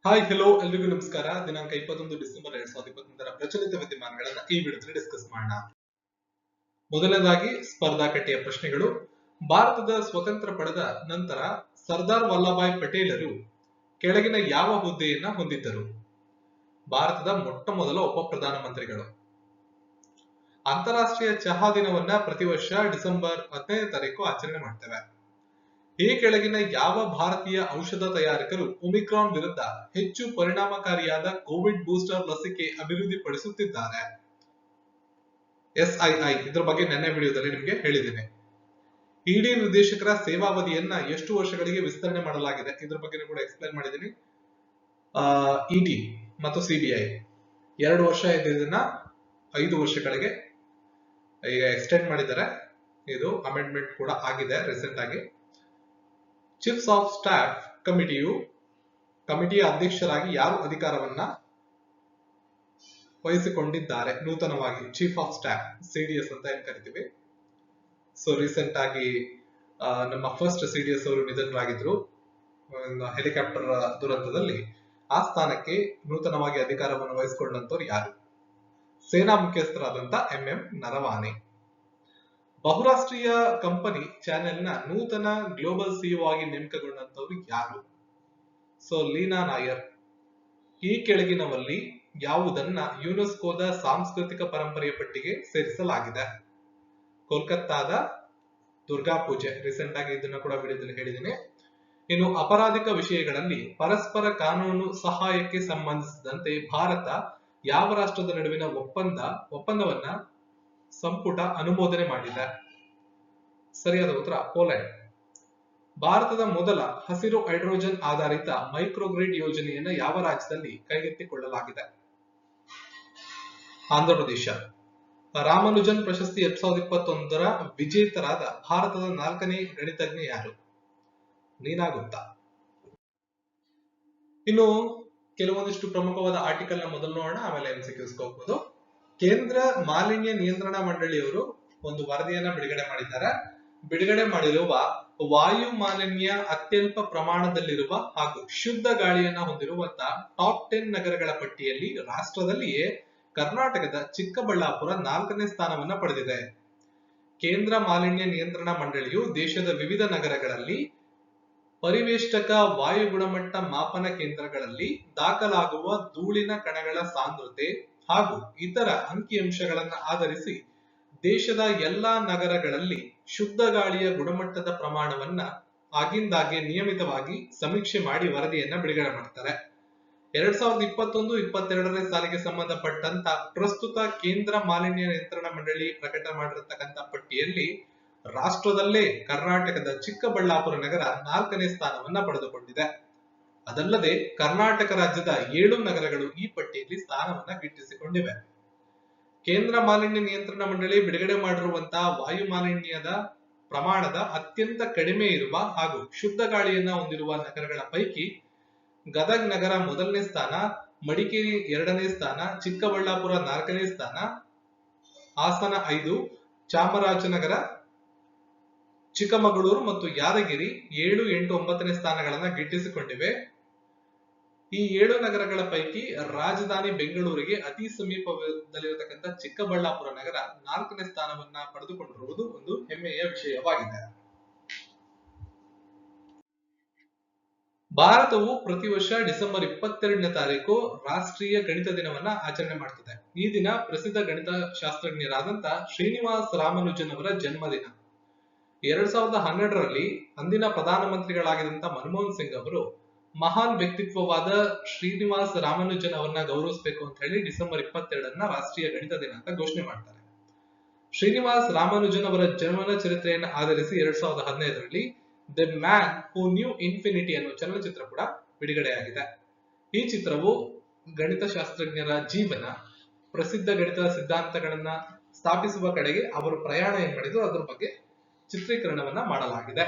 Hi hello ಎಲ್ರಿಗೂ ನಮಸ್ಕಾರ. ದಿನಾಂಕ 21 ಡಿಸೆಂಬರ್ 2021 ಪ್ರಚಲಿತ ವಿದ್ಯಮಾನಗಳನ್ನ ಈ ವಿಡಿಯೋದಲ್ಲಿ ಡಿಸ್ಕಸ್ ಮಾಡೋಣ. ಮೊದಲನೇದಾಗಿ ಸ್ಪರ್ಧಾಕಟ್ಟಿಯ ಪ್ರಶ್ನೆಗಳು. ಭಾರತದ ಸ್ವತಂತ್ರ ಪಡೆದ ನಂತರ ಸರ್ದಾರ್ ವಲ್ಲಭಾಯ್ ಪಟೇಲರು ಕೆಳಗಿನ ಯಾವ ಹುದ್ದೆಯನ್ನ ಹೊಂದಿದ್ದರು? ಭಾರತದ ಮೊಟ್ಟ ಮೊದಲ ಉಪ ಪ್ರಧಾನಮಂತ್ರಿಗಳು. ಅಂತಾರಾಷ್ಟ್ರೀಯ ಚಹಾ ದಿನವನ್ನ ಪ್ರತಿ ವರ್ಷ ಡಿಸೆಂಬರ್ 15ನೇ ತಾರೀಕು ಆಚರಣೆ ಮಾಡ್ತೇವೆ. ಈ ಕೆಳಗಿನ ಯಾವ ಭಾರತೀಯ ಔಷಧ ತಯಾರಕರು ಒಮಿಕ್ರಾನ್ ವಿರುದ್ಧ ಹೆಚ್ಚು ಪರಿಣಾಮಕಾರಿಯಾದ ಕೋವಿಡ್ ಬೂಸ್ಟರ್ ಲಸಿಕೆ ಅಭಿವೃದ್ಧಿಪಡಿಸುತ್ತಿದ್ದಾರೆ? SII. ಇದ್ರ ಬಗ್ಗೆ ನೆನ್ನೆ ವಿಡಿಯೋದಲ್ಲಿ ನಿಮಗೆ ಹೇಳಿದ್ದೇನೆ. ಇಡಿ ನಿರ್ದೇಶಕರ ಸೇವಾವಧಿಯನ್ನ ಎಷ್ಟು ವರ್ಷಗಳಿಗೆ ವಿಸ್ತರಣೆ ಮಾಡಲಾಗಿದೆ? ಇದ್ರ ಬಗ್ಗೆ ಕೂಡ ಎಕ್ಸ್ಪ್ಲೈನ್ ಮಾಡಿದ್ದೀನಿ. ಇಡಿ ಮತ್ತು CBI 2 ವರ್ಷ ಇದ್ದಿದ್ದನ್ನ 5 ವರ್ಷಗಳಿಗೆ ಈಗ ಎಕ್ಸ್ಟೆಂಡ್ ಮಾಡಿದ್ದಾರೆ. ಇದು ಅಮೆಂಡ್ಮೆಂಟ್ ಕೂಡ ಆಗಿದೆ ರೀಸೆಂಟ್ ಆಗಿ. ಚೀಫ್ಸ್ ಆಫ್ ಸ್ಟಾಫ್ ಕಮಿಟಿಯ ಅಧ್ಯಕ್ಷರಾಗಿ ಯಾರು ಅಧಿಕಾರವನ್ನ ವಹಿಸಿಕೊಂಡಿದ್ದಾರೆ? ನೂತನವಾಗಿ ಚೀಫ್ ಆಫ್ ಸ್ಟಾಫ್, CDS ಅಂತ ಏನ್ ಕರಿತೀವಿ. ಸೊ ರೀಸೆಂಟ್ ಆಗಿ ನಮ್ಮ ಫಸ್ಟ್ CDS ಅವರು ನಿಧನರಾಗಿದ್ರು ಹೆಲಿಕಾಪ್ಟರ್ ದುರಂತದಲ್ಲಿ. ಆ ಸ್ಥಾನಕ್ಕೆ ನೂತನವಾಗಿ ಅಧಿಕಾರವನ್ನು ವಹಿಸಿಕೊಂಡಂತವ್ರು ಯಾರು? ಸೇನಾ ಮುಖ್ಯಸ್ಥರಾದಂತ MM ನರವಾನೆ. ಬಹುರಾಷ್ಟ್ರೀಯ ಕಂಪನಿ ಚಾನೆಲ್ನ ನೂತನ ಗ್ಲೋಬಲ್ CEO ಆಗಿ ನೇಮಕಗೊಂಡಂತವ್ರು ಯಾರು? ಸೊ ಲೀನಾ ನಾಯರ್. ಈ ಕೆಳಗಿನವಲ್ಲಿ ಯಾವುದನ್ನ ಯುನೆಸ್ಕೋದ ಸಾಂಸ್ಕೃತಿಕ ಪರಂಪರೆಯ ಪಟ್ಟಿಗೆ ಸೇರಿಸಲಾಗಿದೆ? ಕೋಲ್ಕತ್ತಾದ ದುರ್ಗಾ ಪೂಜೆ. ರೀಸೆಂಟ್ ಆಗಿ ಇದನ್ನ ಕೂಡ ವಿಡಿಯೋದಲ್ಲಿ ಹೇಳಿದ್ದೀನಿ. ಇನ್ನು ಅಪರಾಧಿಕ ವಿಷಯಗಳಲ್ಲಿ ಪರಸ್ಪರ ಕಾನೂನು ಸಹಾಯಕ್ಕೆ ಸಂಬಂಧಿಸಿದಂತೆ ಭಾರತ ಯಾವ ರಾಷ್ಟ್ರದ ನಡುವಿನ ಒಪ್ಪಂದವನ್ನ ಸಂಪುಟ ಅನುಮೋದನೆ ಮಾಡಿದೆ? ಸರಿಯಾದ ಉತ್ತರ ಪೋಲೆಂಡ್. ಭಾರತದ ಮೊದಲ ಹಸಿರು ಹೈಡ್ರೋಜನ್ ಆಧಾರಿತ ಮೈಕ್ರೋಗ್ರಿಡ್ ಯೋಜನೆಯನ್ನ ಯಾವ ರಾಜ್ಯದಲ್ಲಿ ಕೈಗೆತ್ತಿಕೊಳ್ಳಲಾಗಿದೆ? ಆಂಧ್ರ ಪ್ರದೇಶ. ರಾಮಾನುಜನ್ ಪ್ರಶಸ್ತಿ 2021ರ ವಿಜೇತರಾದ ಭಾರತದ 4ನೇ ಗಣಿತಜ್ಞ ಯಾರು? ನೀನಾ ಗುಪ್ತಾ. ಇನ್ನು ಕೆಲವೊಂದಿಷ್ಟು ಪ್ರಮುಖವಾದ ಆರ್ಟಿಕಲ್ ನ ಮೊದಲು ನೋಡೋಣ, ಆಮೇಲೆ MCQs ಹೋಗ್ಬೋದು. ಕೇಂದ್ರ ಮಾಲಿನ್ಯ ನಿಯಂತ್ರಣ ಮಂಡಳಿಯವರು ಒಂದು ವರದಿಯನ್ನ ಬಿಡುಗಡೆ ಮಾಡಿದ್ದಾರೆ. ಬಿಡುಗಡೆ ಮಾಡಿರುವ ವಾಯು ಮಾಲಿನ್ಯ ಅತ್ಯಲ್ಪ ಪ್ರಮಾಣದಲ್ಲಿರುವ ಹಾಗೂ ಶುದ್ಧ ಗಾಳಿಯನ್ನ ಹೊಂದಿರುವಂತಹ ಟಾಪ್ 10 ನಗರಗಳ ಪಟ್ಟಿಯಲ್ಲಿ ರಾಷ್ಟ್ರದಲ್ಲಿಯೇ ಕರ್ನಾಟಕದ ಚಿಕ್ಕಬಳ್ಳಾಪುರ 4ನೇ ಸ್ಥಾನವನ್ನ ಪಡೆದಿದೆ. ಕೇಂದ್ರ ಮಾಲಿನ್ಯ ನಿಯಂತ್ರಣ ಮಂಡಳಿಯು ದೇಶದ ವಿವಿಧ ನಗರಗಳಲ್ಲಿ ಪರಿವೇಷ್ಟಕ ವಾಯು ಗುಣಮಟ್ಟ ಮಾಪನ ಕೇಂದ್ರಗಳಲ್ಲಿ ದಾಖಲಾಗುವ ಧೂಳಿನ ಕಣಗಳ ಸಾಂದ್ರತೆ ಹಾಗೂ ಇತರ ಅಂಕಿಅಂಶಗಳನ್ನು ಆಧರಿಸಿ ದೇಶದ ಎಲ್ಲಾ ನಗರಗಳಲ್ಲಿ ಶುದ್ಧ ಗಾಳಿಯ ಗುಣಮಟ್ಟದ ಪ್ರಮಾಣವನ್ನ ಆಗಿಂದಾಗೆ ನಿಯಮಿತವಾಗಿ ಸಮೀಕ್ಷೆ ಮಾಡಿ ವರದಿಯನ್ನ ಬಿಡುಗಡೆ ಮಾಡ್ತಾರೆ. 2021-22ನೇ ಸಾಲಿಗೆ ಸಂಬಂಧಪಟ್ಟಂತ ಪ್ರಸ್ತುತ ಕೇಂದ್ರ ಮಾಲಿನ್ಯ ನಿಯಂತ್ರಣ ಮಂಡಳಿ ಪ್ರಕಟ ಮಾಡಿರತಕ್ಕಂತ ಪಟ್ಟಿಯಲ್ಲಿ ರಾಷ್ಟ್ರದಲ್ಲೇ ಕರ್ನಾಟಕದ ಚಿಕ್ಕಬಳ್ಳಾಪುರ ನಗರ 4ನೇ ಸ್ಥಾನವನ್ನ ಪಡೆದುಕೊಂಡಿದೆ. ಅದಲ್ಲದೆ ಕರ್ನಾಟಕ ರಾಜ್ಯದ 7 ನಗರಗಳು ಈ ಪಟ್ಟಿಯಲ್ಲಿ ಸ್ಥಾನವನ್ನ ಗಿಟ್ಟಿಸಿಕೊಂಡಿವೆ. ಕೇಂದ್ರ ಮಾಲಿನ್ಯ ನಿಯಂತ್ರಣ ಮಂಡಳಿ ಬಿಡುಗಡೆ ಮಾಡಿರುವಂತಹ ವಾಯು ಮಾಲಿನ್ಯದ ಪ್ರಮಾಣದ ಅತ್ಯಂತ ಕಡಿಮೆ ಇರುವ ಹಾಗೂ ಶುದ್ಧ ಗಾಳಿಯನ್ನ ಹೊಂದಿರುವ ನಗರಗಳ ಪೈಕಿ ಗದಗ್ ನಗರ 1ನೇ ಸ್ಥಾನ, ಮಡಿಕೇರಿ 2ನೇ ಸ್ಥಾನ, ಚಿಕ್ಕಬಳ್ಳಾಪುರ 4ನೇ ಸ್ಥಾನ, ಹಾಸನ 5, ಚಾಮರಾಜನಗರ, ಚಿಕ್ಕಮಗಳೂರು ಮತ್ತು ಯಾದಗಿರಿ 7, 8, 9ನೇ ಸ್ಥಾನಗಳನ್ನ ಗಿಟ್ಟಿಸಿಕೊಂಡಿವೆ. ಈ 7 ನಗರಗಳ ಪೈಕಿ ರಾಜಧಾನಿ ಬೆಂಗಳೂರಿಗೆ ಅತಿ ಸಮೀಪದಲ್ಲಿರತಕ್ಕಂಥ ಚಿಕ್ಕಬಳ್ಳಾಪುರ ನಗರ 4ನೇ ಸ್ಥಾನವನ್ನ ಪಡೆದುಕೊಂಡಿರುವುದು ಒಂದು ಹೆಮ್ಮೆಯ ವಿಷಯವಾಗಿದೆ. ಭಾರತವು ಪ್ರತಿ ವರ್ಷ ಡಿಸೆಂಬರ್ 22ನೇ ತಾರೀಕು ರಾಷ್ಟ್ರೀಯ ಗಣಿತ ದಿನವನ್ನ ಆಚರಣೆ ಮಾಡ್ತದೆ. ಈ ದಿನ ಪ್ರಸಿದ್ಧ ಗಣಿತ ಶಾಸ್ತ್ರಜ್ಞರಾದಂತ ಶ್ರೀನಿವಾಸ್ ರಾಮಾನುಜನ್ ಅವರ ಜನ್ಮದಿನ. 2012ರಲ್ಲಿ ಅಂದಿನ ಪ್ರಧಾನಮಂತ್ರಿಗಳಾಗಿದ್ದಂತ ಮನಮೋಹನ್ ಸಿಂಗ್ ಅವರು ಮಹಾನ್ ವ್ಯಕ್ತಿತ್ವವಾದ ಶ್ರೀನಿವಾಸ್ ರಾಮಾನುಜನ್ ಅವರನ್ನ ಗೌರವಿಸಬೇಕು ಅಂತ ಹೇಳಿ ಡಿಸೆಂಬರ್ 22ರನ್ನ ರಾಷ್ಟ್ರೀಯ ಗಣಿತ ದಿನ ಅಂತ ಘೋಷಣೆ ಮಾಡ್ತಾರೆ. ಶ್ರೀನಿವಾಸ್ ರಾಮಾನುಜನ್ ಅವರ ಜನ್ಮದ ಚರಿತ್ರೆಯನ್ನು ಆಧರಿಸಿ 2015ರಲ್ಲಿ the man who knew infinity ಅನ್ನೋ ಚಲನಚಿತ್ರ ಕೂಡ ಬಿಡುಗಡೆಯಾಗಿದೆ. ಈ ಚಿತ್ರವು ಗಣಿತ ಶಾಸ್ತ್ರಜ್ಞರ ಜೀವನ, ಪ್ರಸಿದ್ಧ ಗಣಿತ ಸಿದ್ಧಾಂತಗಳನ್ನ ಸ್ಥಾಪಿಸುವ ಕಡೆಗೆ ಅವರು ಪ್ರಯಾಣ ಏನ್ ಮಾಡಿದ್ರು ಅದ್ರ ಬಗ್ಗೆ ಚಿತ್ರೀಕರಣವನ್ನ ಮಾಡಲಾಗಿದೆ.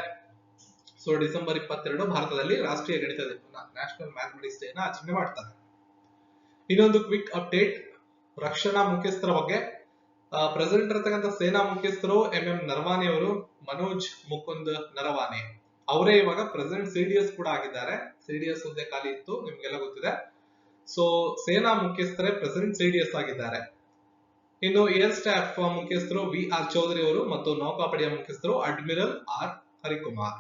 ಸೊ ಡಿಸೆಂಬರ್ 22 ಭಾರತದಲ್ಲಿ ರಾಷ್ಟ್ರೀಯ ಗಣಿತ ದಿನವನ್ನ, ನ್ಯಾಷನಲ್ ಮ್ಯಾಥಮೆಟಿಕ್ಸ್ ಡೇ ನ ಆಚರಣೆ ಮಾಡ್ತಾರೆ. ಇನ್ನೊಂದು ಕ್ವಿಕ್ ಅಪ್ಡೇಟ್ ರಕ್ಷಣಾ ಮುಖ್ಯಸ್ಥರ ಬಗ್ಗೆ. ಪ್ರೆಸಿಡೆಂಟ್ ಇರತಕ್ಕಂಥ ಸೇನಾ ಮುಖ್ಯಸ್ಥರು MM ನರವಾನೆ ಅವರು, ಮನೋಜ್ ಮುಕುಂದ್ ನರವಾನೆ. ಅವರೇ ಇವಾಗ ಪ್ರೆಸೆಂಟ್ ಸಿಡಿಎಸ್ ಕೂಡ ಆಗಿದ್ದಾರೆ. ಸಿಡಿಎಸ್ ಹುದ್ದೆ ಖಾಲಿ ಇತ್ತು, ನಿಮ್ಗೆಲ್ಲ ಗೊತ್ತಿದೆ. ಸೊ ಸೇನಾ ಮುಖ್ಯಸ್ಥರೇ ಪ್ರೆಸೆಂಟ್ ಸಿಡಿಎಸ್ ಆಗಿದ್ದಾರೆ. ಇನ್ನು ಏರ್ ಸ್ಟಾಫ್ ಮುಖ್ಯಸ್ಥರು ವಿ.ಆರ್. ಚೌಧರಿ ಅವರು ಮತ್ತು ನೌಕಾಪಡೆಯ ಮುಖ್ಯಸ್ಥರು ಅಡ್ಮಿರಲ್ ಆರ್. ಹರಿಕುಮಾರ್.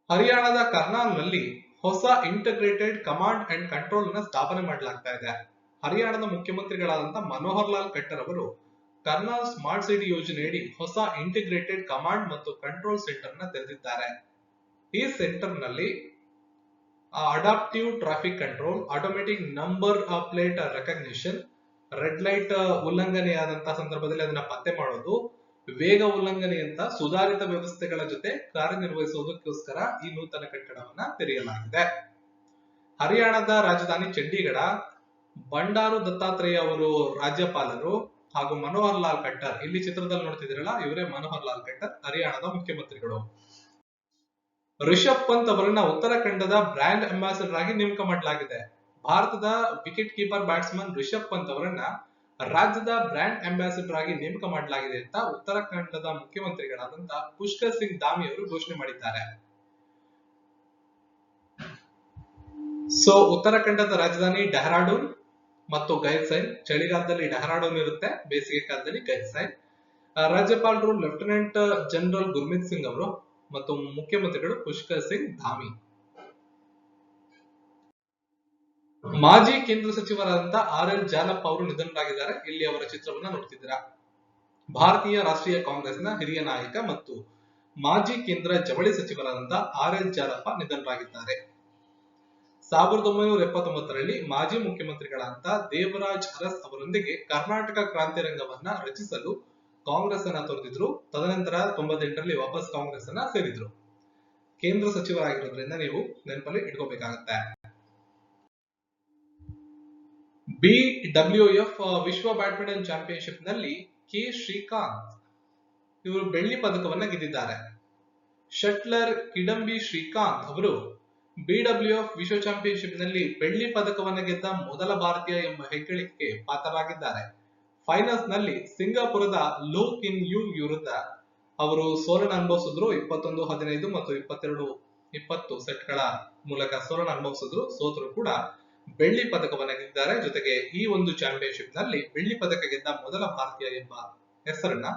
ಹರಿಯಾಣದ ಕರ್ನಾಲ್ನಲ್ಲಿ ಹೊಸ ಇಂಟಿಗ್ರೇಟೆಡ್ ಕಮಾಂಡ್ ಅಂಡ್ ಕಂಟ್ರೋಲ್ ನ ಸ್ಥಾಪನೆ ಮಾಡಲಾಗ್ತಾ ಇದೆ. ಹರಿಯಾಣದ ಮುಖ್ಯಮಂತ್ರಿಗಳಾದಂತಹ ಮನೋಹರ್ ಲಾಲ್ ಖಟ್ಟರ್ ಅವರು ಕರ್ನಾಲ್ ಸ್ಮಾರ್ಟ್ ಸಿಟಿ ಯೋಜನೆಯಡಿ ಹೊಸ ಇಂಟಿಗ್ರೇಟೆಡ್ ಕಮಾಂಡ್ ಮತ್ತು ಕಂಟ್ರೋಲ್ ಸೆಂಟರ್ ನ ತೆರೆದಿದ್ದಾರೆ. ಈ ಸೆಂಟರ್ ನಲ್ಲಿ adaptive traffic control, automatic number plate recognition, red light ಉಲ್ಲಂಘನೆಯಾದಂತಹ ಸಂದರ್ಭದಲ್ಲಿ ಅದನ್ನ ಪತ್ತೆ ಮಾಡೋದು, ವೇಗ ಉಲ್ಲಂಘನೆಯಂತ ಸುಧಾರಿತ ವ್ಯವಸ್ಥೆಗಳ ಜೊತೆ ಕಾರ್ಯನಿರ್ವಹಿಸುವುದಕ್ಕೋಸ್ಕರ ಈ ನೂತನ ಕಟ್ಟಡವನ್ನ ತೆರೆಯಲಾಗಿದೆ. ಹರಿಯಾಣದ ರಾಜಧಾನಿ ಚಂಡೀಗಢ, ಬಂಡಾರು ದತ್ತಾತ್ರೇಯ ಅವರು ರಾಜ್ಯಪಾಲರು ಹಾಗೂ ಮನೋಹರ್ ಲಾಲ್ ಖಟ್ಟರ್, ಇಲ್ಲಿ ಚಿತ್ರದಲ್ಲಿ ನೋಡ್ತಿದ್ದೀರಲ್ಲ ಇವರೇ ಮನೋಹರ್ ಲಾಲ್ ಖಟ್ಟರ್, ಹರಿಯಾಣದ ಮುಖ್ಯಮಂತ್ರಿಗಳು. ರಿಷಬ್ ಪಂತ್ ಅವರನ್ನ ಉತ್ತರಾಖಂಡದ ಬ್ರಾಂಡ್ ಅಂಬಾಸಿಡರ್ ಆಗಿ ನೇಮಕ ಮಾಡಲಾಗಿದೆ. ಭಾರತದ wicket keeper batsman Rishabh Pant ಅವರನ್ನ ರಾಜ್ಯದ ಬ್ರಾಂಡ್ ಅಂಬಾಸಿಡರ್ ಆಗಿ ನೇಮಕ ಮಾಡಲಾಗಿದೆ ಅಂತ ಉತ್ತರಾಖಂಡದ ಮುಖ್ಯಮಂತ್ರಿಗಳಾದಂತಹ ಪುಷ್ಕರ್ ಸಿಂಗ್ ಧಾಮಿ ಅವರು ಘೋಷಣೆ ಮಾಡಿದ್ದಾರೆ. ಸೊ ಉತ್ತರಾಖಂಡದ ರಾಜಧಾನಿ ಡೆಹ್ರಾಡೂನ್ ಮತ್ತು ಗೈರ್ಸೈನ್, ಚಳಿಗಾಲದಲ್ಲಿ ಡೆಹ್ರಾಡೂನ್ ಇರುತ್ತೆ, ಬೇಸಿಗೆ ಕಾಲದಲ್ಲಿ ಗೈರ್ಸೈನ್. ರಾಜ್ಯಪಾಲರು ಲೆಫ್ಟಿನೆಂಟ್ ಜನರಲ್ ಗುರ್ಮಿತ್ ಸಿಂಗ್ ಅವರು ಮತ್ತು ಮುಖ್ಯಮಂತ್ರಿಗಳು ಪುಷ್ಕರ್ ಸಿಂಗ್ ಧಾಮಿ. ಮಾಜಿ ಕೇಂದ್ರ ಸಚಿವರಾದಂತಹ ಆರ್.ಎಲ್. ಜಾಲಪ್ಪ ಅವರು ನಿಧನರಾಗಿದ್ದಾರೆ. ಇಲ್ಲಿ ಅವರ ಚಿತ್ರವನ್ನ ನೋಡ್ತಿದ್ದೀರಾ. ಭಾರತೀಯ ರಾಷ್ಟ್ರೀಯ ಕಾಂಗ್ರೆಸ್ನ ಹಿರಿಯ ನಾಯಕ ಮತ್ತು ಮಾಜಿ ಕೇಂದ್ರ ಜವಳಿ ಸಚಿವರಾದಂತಹ ಆರ್.ಎಲ್. ಜಾಲಪ್ಪ ನಿಧನರಾಗಿದ್ದಾರೆ. 1979ರಲ್ಲಿ ಮಾಜಿ ಮುಖ್ಯಮಂತ್ರಿಗಳಾದಂತಹ ದೇವರಾಜ್ ಅರಸ್ ಅವರೊಂದಿಗೆ ಕರ್ನಾಟಕ ಕ್ರಾಂತಿ ರಂಗವನ್ನ ರಚಿಸಲು ಕಾಂಗ್ರೆಸ್ ಅನ್ನ ತೊರೆದಿದ್ರು. ತದನಂತರ 98ರಲ್ಲಿ ವಾಪಸ್ ಕಾಂಗ್ರೆಸ್ ಅನ್ನ ಸೇರಿದ್ರು. ಕೇಂದ್ರ ಸಚಿವರಾಗಿರೋದ್ರಿಂದ ನೀವು ನೆನಪಲ್ಲಿ ಇಟ್ಕೋಬೇಕಾಗತ್ತೆ. BWF ವಿಶ್ವ ಬ್ಯಾಡ್ಮಿಂಟನ್ ಚಾಂಪಿಯನ್ಶಿಪ್ ನಲ್ಲಿ ಕೆ ಶ್ರೀಕಾಂತ್ ಇವರು ಬೆಳ್ಳಿ ಪದಕವನ್ನ ಗೆದ್ದಿದ್ದಾರೆ. ಶಟ್ಲರ್ ಕಿಡಂಬಿ ಶ್ರೀಕಾಂತ್ ಅವರು BWF ವಿಶ್ವ ಚಾಂಪಿಯನ್ಶಿಪ್ ನಲ್ಲಿ ಬೆಳ್ಳಿ ಪದಕವನ್ನ ಗೆದ್ದ ಮೊದಲ ಭಾರತೀಯ ಎಂಬ ಹೆಗ್ಗಳಿಕೆಗೆ ಪಾತ್ರರಾಗಿದ್ದಾರೆ. ಫೈನಲ್ಸ್ ನಲ್ಲಿ ಸಿಂಗಾಪುರದ ಲೋ ಕಿನ್ ಯು ವಿರುದ್ಧ ಅವರು ಸೋಲನ್ನು ಅನುಭವಿಸಿದ್ರು. 21-15 ಮತ್ತು 22-20 ಸೆಟ್ಗಳ ಮೂಲಕ ಸೋಲನ್ನು ಅನುಭವಿಸಿದ್ರು. ಸೋತರು ಕೂಡ ಬೆಳ್ಳಿ ಪದಕವನ್ನ ಗೆದ್ದಿದ್ದಾರೆ. ಜೊತೆಗೆ ಈ ಒಂದು ಚಾಂಪಿಯನ್ಶಿಪ್ ನಲ್ಲಿ ಬೆಳ್ಳಿ ಪದಕ ಗೆದ್ದ ಮೊದಲ ಭಾರತೀಯ ಎಂಬ ಹೆಸರನ್ನ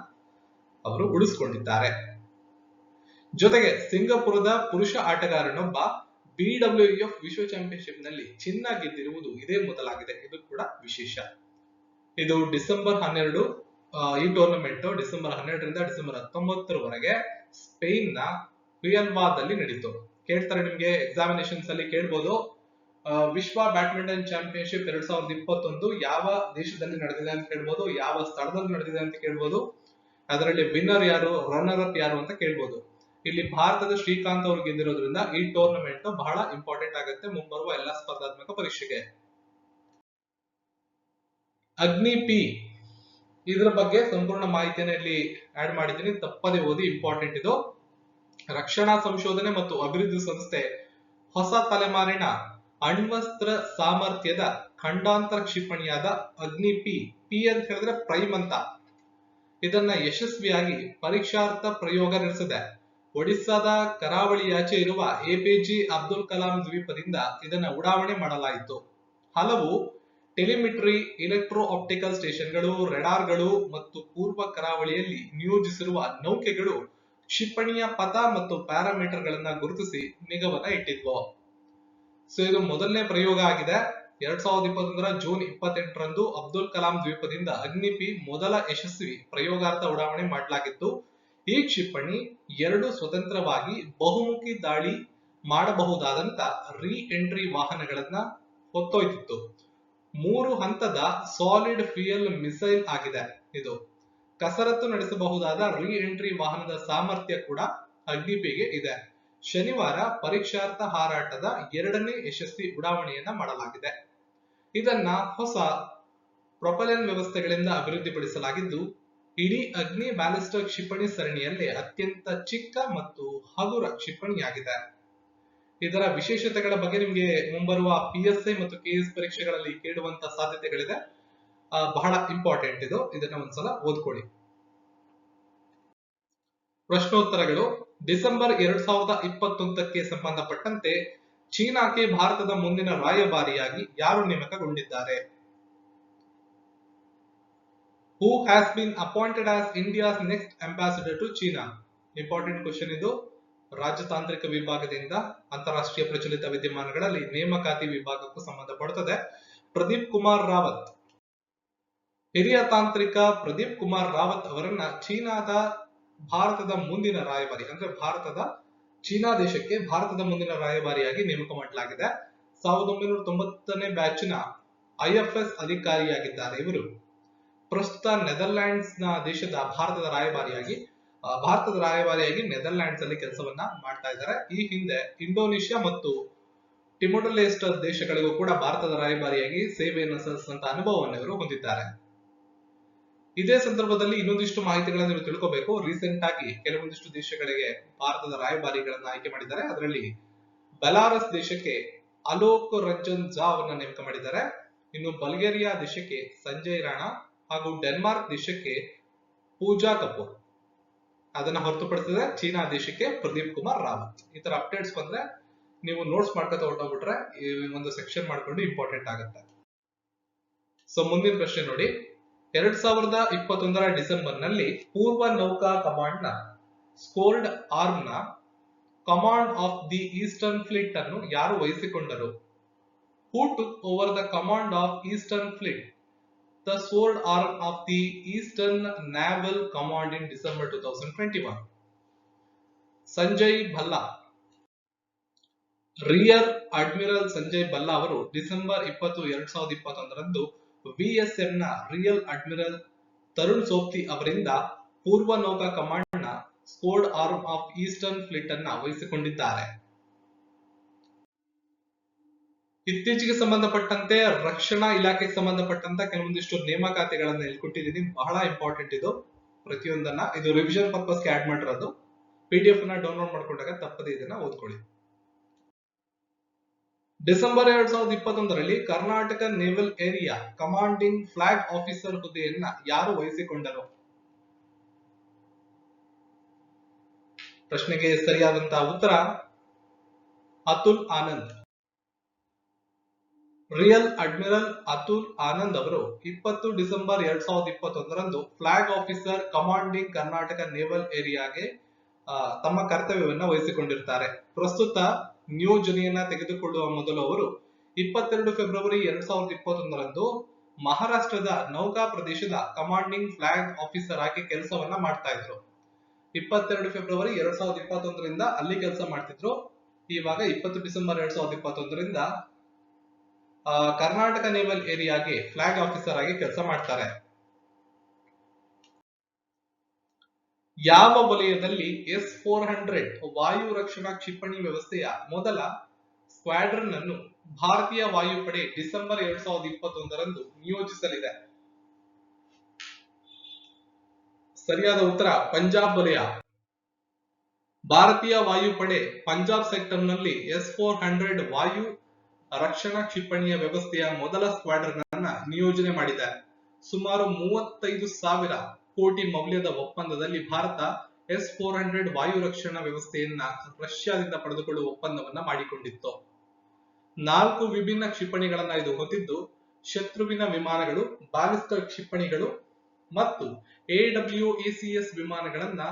ಅವರು ಉಳಿಸಿಕೊಂಡಿದ್ದಾರೆ. ಜೊತೆಗೆ ಸಿಂಗಾಪುರದ ಪುರುಷ ಆಟಗಾರನೊಬ್ಬ BWF ವಿಶ್ವ ಚಾಂಪಿಯನ್ಶಿಪ್ ನಲ್ಲಿ ಚಿನ್ನ ಗೆದ್ದಿರುವುದು ಇದೇ ಮೊದಲಾಗಿದೆ. ಇದು ಕೂಡ ವಿಶೇಷ. ಇದು ಡಿಸೆಂಬರ್ 12 ಈ ಟೂರ್ನಮೆಂಟ್ ಡಿಸೆಂಬರ್ 12ರಿಂದ ಡಿಸೆಂಬರ್ 19ರವರೆಗೆ ಸ್ಪೇನ್ ನ ಹುಯಲ್ವಾದಲ್ಲಿ ನಡೀತು. ಕೇಳ್ತಾರೆ ನಿಮ್ಗೆ ಎಕ್ಸಾಮಿನೇಷನ್ಸ್ ಅಲ್ಲಿ ಕೇಳ್ಬೋದು, ವಿಶ್ವ ಬ್ಯಾಡ್ಮಿಂಟನ್ ಚಾಂಪಿಯನ್ಶಿಪ್ 2021 ಯಾವ ದೇಶದಲ್ಲಿ ನಡೆದಿದೆ ಅಂತ ಕೇಳ್ಬೋದು, ಯಾವ ಸ್ಥಳದಲ್ಲಿ ನಡೆದಿದೆ ಅಂತ ಕೇಳ್ಬೋದು, ಅದರಲ್ಲಿ ವಿನ್ನರ್ ಯಾರು, ರನ್ನರ್ ಅಪ್ ಯಾರು ಅಂತ ಕೇಳ್ಬೋದು. ಇಲ್ಲಿ ಭಾರತದ ಶ್ರೀಕಾಂತ್ ಅವರು ಗೆದ್ದಿರೋದ್ರಿಂದ ಈ ಟೂರ್ನಮೆಂಟ್ ಬಹಳ ಇಂಪಾರ್ಟೆಂಟ್ ಆಗುತ್ತೆ ಮುಂಬರುವ ಎಲ್ಲಾ ಸ್ಪರ್ಧಾತ್ಮಕ ಪರೀಕ್ಷೆಗೆ. ಅಗ್ನಿ ಪಿ ಇದರ ಬಗ್ಗೆ ಸಂಪೂರ್ಣ ಮಾಹಿತಿಯನ್ನು ಇಲ್ಲಿ ಆಡ್ ಮಾಡಿದ್ದೀನಿ, ತಪ್ಪದೆ ಓದಿ, ಇಂಪಾರ್ಟೆಂಟ್ ಇದು. ರಕ್ಷಣಾ ಸಂಶೋಧನೆ ಮತ್ತು ಅಭಿವೃದ್ಧಿ ಸಂಸ್ಥೆ ಹೊಸ ತಲೆಮಾರಿನ ಅಣ್ವಸ್ತ್ರ ಸಾಮರ್ಥ್ಯದ ಖಂಡಾಂತರ ಕ್ಷಿಪಣಿಯಾದ ಅಗ್ನಿ ಪಿ ಅಂತ ಹೇಳಿದ್ರೆ ಪ್ರೈಮ್ ಅಂತ, ಇದನ್ನ ಯಶಸ್ವಿಯಾಗಿ ಪರೀಕ್ಷಾರ್ಥ ಪ್ರಯೋಗ ನಡೆಸಿದೆ. ಒಡಿಸ್ಸಾದ ಕರಾವಳಿಯಾಚೆ ಇರುವ APJ ಅಬ್ದುಲ್ ಕಲಾಂ ದ್ವೀಪದಿಂದ ಇದನ್ನ ಉಡಾವಣೆ ಮಾಡಲಾಯಿತು. ಹಲವು ಟೆಲಿಮಿಟ್ರಿ, ಎಲೆಕ್ಟ್ರೋ ಆಪ್ಟಿಕಲ್ ಸ್ಟೇಷನ್ಗಳು, ರೆಡಾರ್ಗಳು ಮತ್ತು ಪೂರ್ವ ಕರಾವಳಿಯಲ್ಲಿ ನಿಯೋಜಿಸಿರುವ ನೌಕೆಗಳು ಕ್ಷಿಪಣಿಯ ಪಥ ಮತ್ತು ಪ್ಯಾರಾಮೀಟರ್ ಗಳನ್ನ ಗುರುತಿಸಿ ನಿಗವನ್ನ ಇಟ್ಟಿದ್ವು. ಸೊ ಇದು ಮೊದಲನೇ ಪ್ರಯೋಗ ಆಗಿದೆ. 2021 ಜೂನ್ 28ರಂದು ಅಬ್ದುಲ್ ಕಲಾಂ ದ್ವೀಪದಿಂದ ಅಗ್ನಿ ಪಿ ಮೊದಲ ಯಶಸ್ವಿ ಪ್ರಯೋಗಾರ್ಥ ಉಡಾವಣೆ ಮಾಡಲಾಗಿತ್ತು. ಈ ಕ್ಷಿಪಣಿ 2 ಸ್ವತಂತ್ರವಾಗಿ ಬಹುಮುಖಿ ದಾಳಿ ಮಾಡಬಹುದಾದಂತ ರೀ ಎಂಟ್ರಿ ವಾಹನಗಳನ್ನ ಹೊತ್ತೊಯ್ದಿತ್ತು. 3 ಹಂತದ ಸಾಲಿಡ್ ಫ್ಯೂಯಲ್ ಮಿಸೈಲ್ ಆಗಿದೆ. ಇದು ಕಸರತ್ತು ನಡೆಸಬಹುದಾದ ರೀ ಎಂಟ್ರಿ ವಾಹನದ ಸಾಮರ್ಥ್ಯ ಕೂಡ ಅಗ್ನಿಪಿಗೆ ಇದೆ. ಶನಿವಾರ ಪರೀಕ್ಷಾರ್ಥ ಹಾರಾಟದ 2ನೇ ಯಶಸ್ವಿ ಉಡಾವಣೆಯನ್ನ ಮಾಡಲಾಗಿದೆ. ಇದನ್ನ ಹೊಸ ಪ್ರೊಪೆಲನ್ ವ್ಯವಸ್ಥೆಗಳಿಂದ ಅಭಿವೃದ್ಧಿಪಡಿಸಲಾಗಿದ್ದು, ಇಡೀ ಅಗ್ನಿ ಬ್ಯಾಲಿಸ್ಟಿಕ್ ಕ್ಷಿಪಣಿ ಸರಣಿಯಲ್ಲೇ ಅತ್ಯಂತ ಚಿಕ್ಕ ಮತ್ತು ಹಗುರ ಕ್ಷಿಪಣಿಯಾಗಿದೆ. ಇದರ ವಿಶೇಷತೆಗಳ ಬಗ್ಗೆ ನಿಮಗೆ ಮುಂಬರುವ PSI ಮತ್ತು KS ಪರೀಕ್ಷೆಗಳಲ್ಲಿ ಕೇಳುವಂತ ಸಾಧ್ಯತೆಗಳಿದೆ. ಬಹಳ ಇಂಪಾರ್ಟೆಂಟ್ ಇದು, ಇದನ್ನ ಒಂದ್ಸಲ ಓದ್ಕೊಳ್ಳಿ. ಪ್ರಶ್ನೋತ್ತರಗಳು. ಡಿಸೆಂಬರ್ 2021ಕ್ಕೆ ಸಂಬಂಧಪಟ್ಟಂತೆ ಚೀನಾಕ್ಕೆ ಭಾರತದ ಮುಂದಿನ ರಾಯಭಾರಿಯಾಗಿ ಯಾರು ನೇಮಕಗೊಂಡಿದ್ದಾರೆ? Who has been appointed as India's next ambassador to China? Important question ಇದು. ರಾಜತಾಂತ್ರಿಕ ವಿಭಾಗದಿಂದ ಅಂತಾರಾಷ್ಟ್ರೀಯ ಪ್ರಚಲಿತ ವಿದ್ಯಮಾನಗಳಲ್ಲಿ ನೇಮಕಾತಿ ವಿಭಾಗಕ್ಕೂ ಸಂಬಂಧಪಡುತ್ತದೆ. ಪ್ರದೀಪ್ ಕುಮಾರ್ ರಾವತ್. ಹಿರಿಯ ತಾಂತ್ರಿಕ ಪ್ರದೀಪ್ ಕುಮಾರ್ ರಾವತ್ ಅವರನ್ನ ಚೀನಾದ ಭಾರತದ ಮುಂದಿನ ರಾಯಭಾರಿ ಅಂದ್ರೆ ಚೀನಾ ದೇಶಕ್ಕೆ ಭಾರತದ ಮುಂದಿನ ರಾಯಭಾರಿಯಾಗಿ ನೇಮಕ ಮಾಡಲಾಗಿದೆ. 1990ನೇ ಬ್ಯಾಚಿನ IFS ಅಧಿಕಾರಿಯಾಗಿದ್ದಾರೆ ಇವರು. ಪ್ರಸ್ತುತ ನೆದರ್ಲ್ಯಾಂಡ್ಸ್ ನ ದೇಶದ ಭಾರತದ ರಾಯಭಾರಿಯಾಗಿ ನೆದರ್ಲ್ಯಾಂಡ್ಸ್ ಅಲ್ಲಿ ಕೆಲಸವನ್ನ ಮಾಡ್ತಾ ಇದ್ದಾರೆ. ಈ ಹಿಂದೆ ಇಂಡೋನೇಷ್ಯಾ ಮತ್ತು ಟಿಮೋರ್ ಲೆಸ್ಟೆ ದೇಶಗಳಿಗೂ ಕೂಡ ಭಾರತದ ರಾಯಭಾರಿಯಾಗಿ ಸೇವೆಯನ್ನು ಸಲ್ಲಿಸಿದಂತ ಅನುಭವವನ್ನು ಇವರು ಹೊಂದಿದ್ದಾರೆ. ಇದೇ ಸಂದರ್ಭದಲ್ಲಿ ಇನ್ನೊಂದಿಷ್ಟು ಮಾಹಿತಿಗಳನ್ನು ನೀವು ತಿಳ್ಕೋಬೇಕು. ರೀಸೆಂಟ್ ಆಗಿ ಕೆಲವೊಂದಿಷ್ಟು ದೇಶಗಳಿಗೆ ಭಾರತದ ರಾಯಭಾರಿಗಳನ್ನ ಆಯ್ಕೆ ಮಾಡಿದ್ದಾರೆ. ಅದರಲ್ಲಿ ಬೆಲಾರಸ್ ದೇಶಕ್ಕೆ ಅಲೋಕ್ ರಂಜನ್ ಝಾ ಅವರನ್ನ ನೇಮಕ ಮಾಡಿದ್ದಾರೆ. ಇನ್ನು ಬಲ್ಗೇರಿಯಾ ದೇಶಕ್ಕೆ ಸಂಜಯ್ ರಾಣಾ ಹಾಗೂ ಡೆನ್ಮಾರ್ಕ್ ದೇಶಕ್ಕೆ ಪೂಜಾ ಕಪೂರ್. ಅದನ್ನ ಹೊರತುಪಡಿಸಿದ್ರೆ ಚೀನಾ ದೇಶಕ್ಕೆ ಪ್ರದೀಪ್ ಕುಮಾರ್ ರಾವತ್. ಈ ತರ ಅಪ್ಡೇಟ್ಸ್ ಬಂದ್ರೆ ನೀವು ನೋಟ್ಸ್ ಮಾಡ್ಕೊತ ಹೊರಟೋಗ್ಬಿಟ್ರೆ ಈ ಒಂದು ಸೆಕ್ಷನ್ ಮಾಡ್ಕೊಂಡು ಇಂಪಾರ್ಟೆಂಟ್ ಆಗುತ್ತೆ. ಸೊ ಮುಂದಿನ ಪ್ರಶ್ನೆ ನೋಡಿ. 2021ರ ಡಿಸೆಂಬರ್ ನಲ್ಲಿ ಪೂರ್ವ ನೌಕಾ ಕಮಾಂಡ್ ನ ಸ್ಕೋಲ್ಡ್ ಆರ್ಮ್ ನ command of the eastern fleet ಅನ್ನು ಯಾರು ವಹಿಸಿಕೊಂಡರು? Who took over the command of Eastern Fleet, the sword arm of the Eastern Naval Command in December 2021? Sanjay Bhalla. Rear admiral Sanjay Bhalla ಅವರು ಡಿಸೆಂಬರ್ 20, 2021ರಂದು VSM ನ ರಿಯರ್ ಅಡ್ಮಿರಲ್ ತರುಣ್ ಸೋಪ್ತಿ ಅವರಿಂದ ಪೂರ್ವ ನೌಕಾ command ನ scold arm of eastern fleet ಅನ್ನ ವಹಿಸಿಕೊಂಡಿದ್ದಾರೆ. ಇತ್ತೀಚೆಗೆ ಸಂಬಂಧಪಟ್ಟಂತೆ ರಕ್ಷಣಾ ಇಲಾಖೆಗೆ ಸಂಬಂಧಪಟ್ಟಂತ ಕೆಲವೊಂದಿಷ್ಟು ನೇಮಕಾತಿಗಳನ್ನ ಇಲ್ಲಿ ಕೊಟ್ಟಿದ್ದೀನಿ. ಬಹಳ ಇಂಪಾರ್ಟೆಂಟ್ ಇದು ಪ್ರತಿಯೊಂದನ್ನ. ಇದು ರಿವಿಷನ್ ಪರ್ಪಸ್ಗೆ ಆಡ್ ಮಾಡಿರೋದು. PDF ನ ಡೌನ್ಲೋಡ್ ಮಾಡ್ಕೊಂಡಾಗ ತಪ್ಪದೆ ಇದನ್ನ ಓದ್ಕೊಳ್ಳಿ. ಡಿಸೆಂಬರ್ 2021ರಲ್ಲಿ Karnataka naval area commanding flag officer ಹುದ್ದೆಯನ್ನ ಯಾರು ವಹಿಸಿಕೊಂಡರು? ಪ್ರಶ್ನೆಗೆ ಸರಿಯಾದಂತಹ ಉತ್ತರ ಅತುಲ್ ಆನಂದ್. ರಿಯಲ್ ಅಡ್ಮಿರಲ್ ಅತುಲ್ ಆನಂದ್ ಅವರು 20 ಡಿಸೆಂಬರ್ 2021ರಂದು flag officer commanding Karnataka naval ಏರಿಯಾಗೆ ತಮ್ಮ ಕರ್ತವ್ಯವನ್ನ ವಹಿಸಿಕೊಂಡಿರ್ತಾರೆ. ಪ್ರಸ್ತುತ ನಿಯೋಜನೆಯನ್ನ ತೆಗೆದುಕೊಳ್ಳುವ ಮೊದಲು ಅವರು 22 ಫೆಬ್ರವರಿ 2021ರಂದು ಮಹಾರಾಷ್ಟ್ರದ ನೌಕಾ ಪ್ರದೇಶದ ಕಮಾಂಡಿಂಗ್ ಫ್ಲಾಗ್ ಆಫೀಸರ್ ಆಗಿ ಕೆಲಸವನ್ನ ಮಾಡ್ತಾ ಇದ್ರು. 22 ಫೆಬ್ರವರಿ 2021ರಿಂದ ಅಲ್ಲಿ ಕೆಲಸ ಮಾಡ್ತಿದ್ರು. ಇವಾಗ 20 ಡಿಸೆಂಬರ್ 2021ರಿಂದ ಕರ್ನಾಟಕ ನೇವಲ್ ಏರಿಯಾಗೆ ಫ್ಲಾಗ್ ಆಫೀಸರ್ ಆಗಿ ಕೆಲಸ ಮಾಡ್ತಾರೆ. ಯಾವ ವಲಯದಲ್ಲಿ S-400 ವಾಯು ರಕ್ಷಣಾ ಕ್ಷಿಪಣಿ ವ್ಯವಸ್ಥೆಯ ಮೊದಲ ಸ್ಕ್ವಾಡ್ರನ್ ಅನ್ನು ಭಾರತೀಯ ವಾಯುಪಡೆ ಡಿಸೆಂಬರ್ 2021ರಂದು ನಿಯೋಜಿಸಲಿದೆ? ಸರಿಯಾದ ಉತ್ತರ ಪಂಜಾಬ್ ವಲಯ. ಭಾರತೀಯ ವಾಯುಪಡೆ ಪಂಜಾಬ್ ಸೆಕ್ಟರ್ ನಲ್ಲಿ S-400 ವಾಯು ರಕ್ಷಣಾ ಕ್ಷಿಪಣಿಯ ವ್ಯವಸ್ಥೆಯ ಮೊದಲ ಸ್ಕ್ವಾಡ್ರನ್ ಅನ್ನ ನಿಯೋಜನೆ ಮಾಡಿದೆ. ಸುಮಾರು 35,000 ಕೋಟಿ ಮೌಲ್ಯದ ಒಪ್ಪಂದದಲ್ಲಿ ಭಾರತ S-400 ವಾಯು ರಕ್ಷಣಾ ವ್ಯವಸ್ಥೆಯನ್ನ ರಷ್ಯಾದಿಂದ ಪಡೆದುಕೊಳ್ಳುವ ಒಪ್ಪಂದವನ್ನ ಮಾಡಿಕೊಂಡಿತ್ತು. 4 ವಿಭಿನ್ನ ಕ್ಷಿಪಣಿಗಳನ್ನ ಇದು ಹೊಂದಿದ್ದು ಶತ್ರುವಿನ ವಿಮಾನಗಳು, ಬ್ಯಾಲಿಸ್ಟಿಕ್ ಕ್ಷಿಪಣಿಗಳು ಮತ್ತು AWACS ವಿಮಾನಗಳನ್ನ